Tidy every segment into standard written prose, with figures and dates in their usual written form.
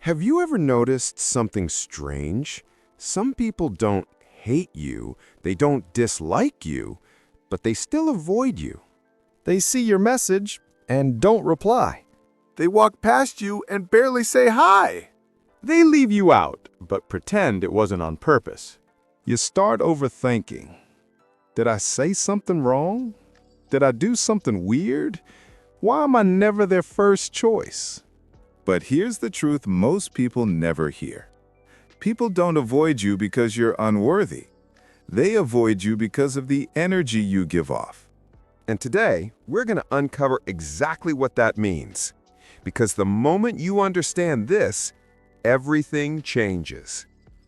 Have you ever noticed something strange? Some people don't hate you, they don't dislike you, but they still avoid you. They see your message and don't reply. They walk past you and barely say hi. They leave you out, but pretend it wasn't on purpose. You start overthinking. Did I say something wrong? Did I do something weird? Why am I never their first choice? But here's the truth most people never hear. People don't avoid you because you're unworthy. They avoid you because of the energy you give off. And today, we're going to uncover exactly what that means. Because the moment you understand this, everything changes.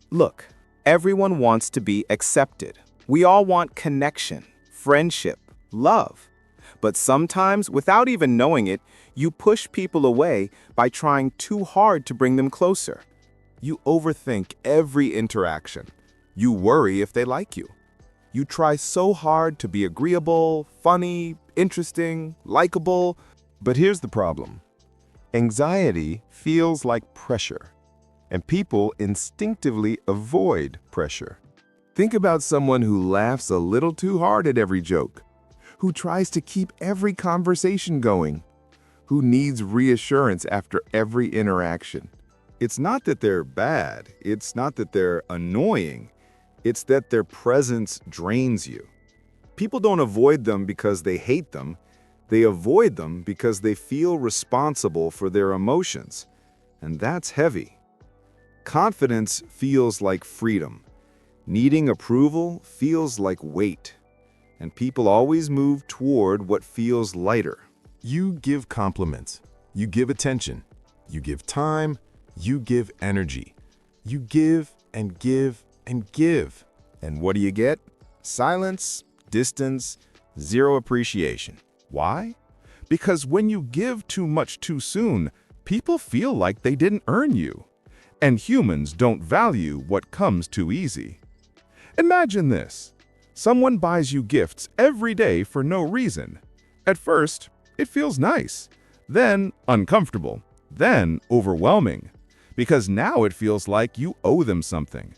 Look, everyone wants to be accepted. We all want connection, friendship, love. But sometimes, without even knowing it, you push people away by trying too hard to bring them closer. You overthink every interaction. You worry if they like you. You try so hard to be agreeable, funny, interesting, likable. But here's the problem. Anxiety feels like pressure, and people instinctively avoid pressure. Think about someone who laughs a little too hard at every joke, who tries to keep every conversation going, who needs reassurance after every interaction. It's not that they're bad, it's not that they're annoying, it's that their presence drains you. People don't avoid them because they hate them. They avoid them because they feel responsible for their emotions, and that's heavy. Confidence feels like freedom. Needing approval feels like weight, and people always move toward what feels lighter. You give compliments, you give attention, you give time, you give energy. You give and give and give. And what do you get? Silence, distance, zero appreciation. Why? Because when you give too much too soon, people feel like they didn't earn you. And humans don't value what comes too easy. Imagine this. Someone buys you gifts every day for no reason. At first, it feels nice, then uncomfortable, then overwhelming. Because now it feels like you owe them something.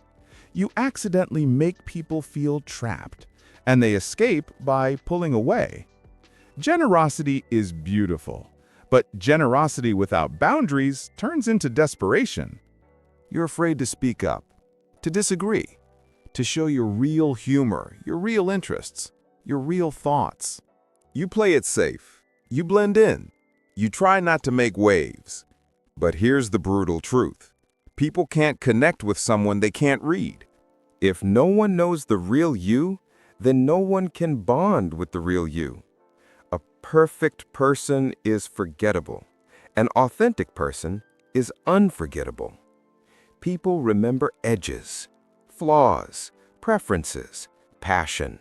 You accidentally make people feel trapped, and they escape by pulling away. Generosity is beautiful, but generosity without boundaries turns into desperation. You're afraid to speak up, to disagree, to show your real humor, your real interests, your real thoughts. You play it safe. You blend in. You try not to make waves. But here's the brutal truth. People can't connect with someone they can't read. If no one knows the real you, then no one can bond with the real you. A perfect person is forgettable. An authentic person is unforgettable. People remember edges, flaws, preferences, passion,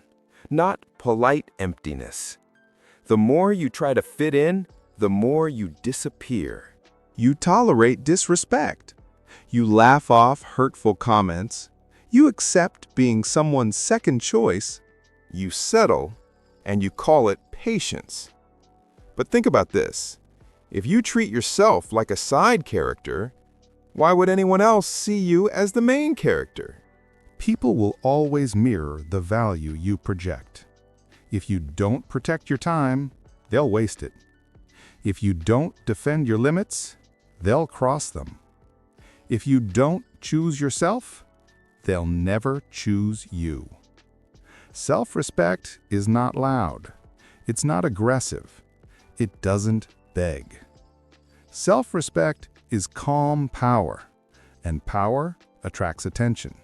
not polite emptiness. The more you try to fit in, the more you disappear. You tolerate disrespect. You laugh off hurtful comments. You accept being someone's second choice. You settle, and you call it patience. But think about this. If you treat yourself like a side character, why would anyone else see you as the main character? People will always mirror the value you project. If you don't protect your time, they'll waste it. If you don't defend your limits, they'll cross them. If you don't choose yourself, they'll never choose you. Self-respect is not loud. It's not aggressive. It doesn't beg. Self-respect is calm power, and power attracts attention.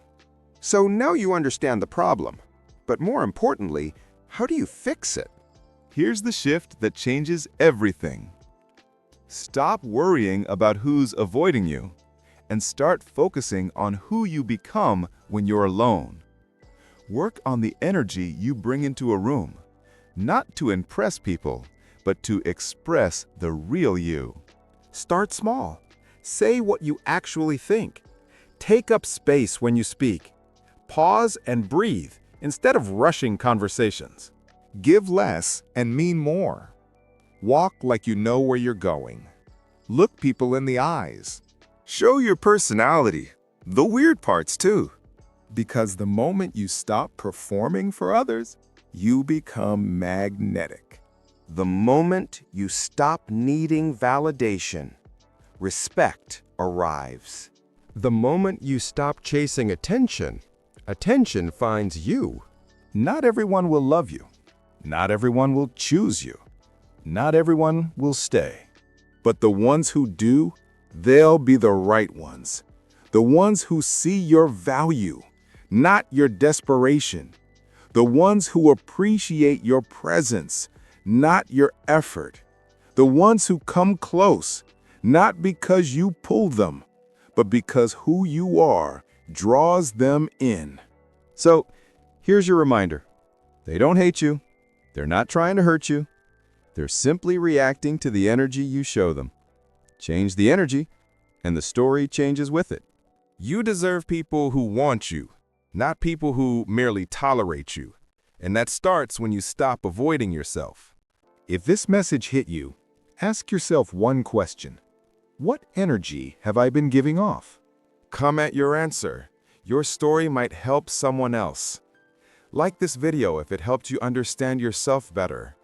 So now you understand the problem. But more importantly, how do you fix it? Here's the shift that changes everything. Stop worrying about who's avoiding you, and start focusing on who you become when you're alone. Work on the energy you bring into a room, not to impress people, but to express the real you. Start small. Say what you actually think. Take up space when you speak. Pause and breathe instead of rushing conversations. Give less and mean more. Walk like you know where you're going. Look people in the eyes. Show your personality, the weird parts too. Because the moment you stop performing for others, you become magnetic. The moment you stop needing validation, respect arrives. The moment you stop chasing attention, attention finds you. Not everyone will love you. Not everyone will choose you. Not everyone will stay. But the ones who do, they'll be the right ones. The ones who see your value, not your desperation. The ones who appreciate your presence, not your effort. The ones who come close, not because you pull them, but because who you are draws them in. So, here's your reminder. They don't hate you. They're not trying to hurt you. They're simply reacting to the energy you show them. Change the energy, and the story changes with it. You deserve people who want you, not people who merely tolerate you. And that starts when you stop avoiding yourself. If this message hit you, ask yourself one question. What energy have I been giving off? Come at your answer. Your story might help someone else. Like this video if it helped you understand yourself better.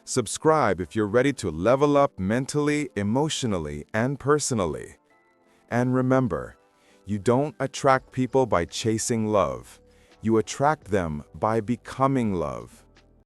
Subscribe if you're ready to level up mentally, emotionally, and personally. And remember, you don't attract people by chasing love. You attract them by becoming love.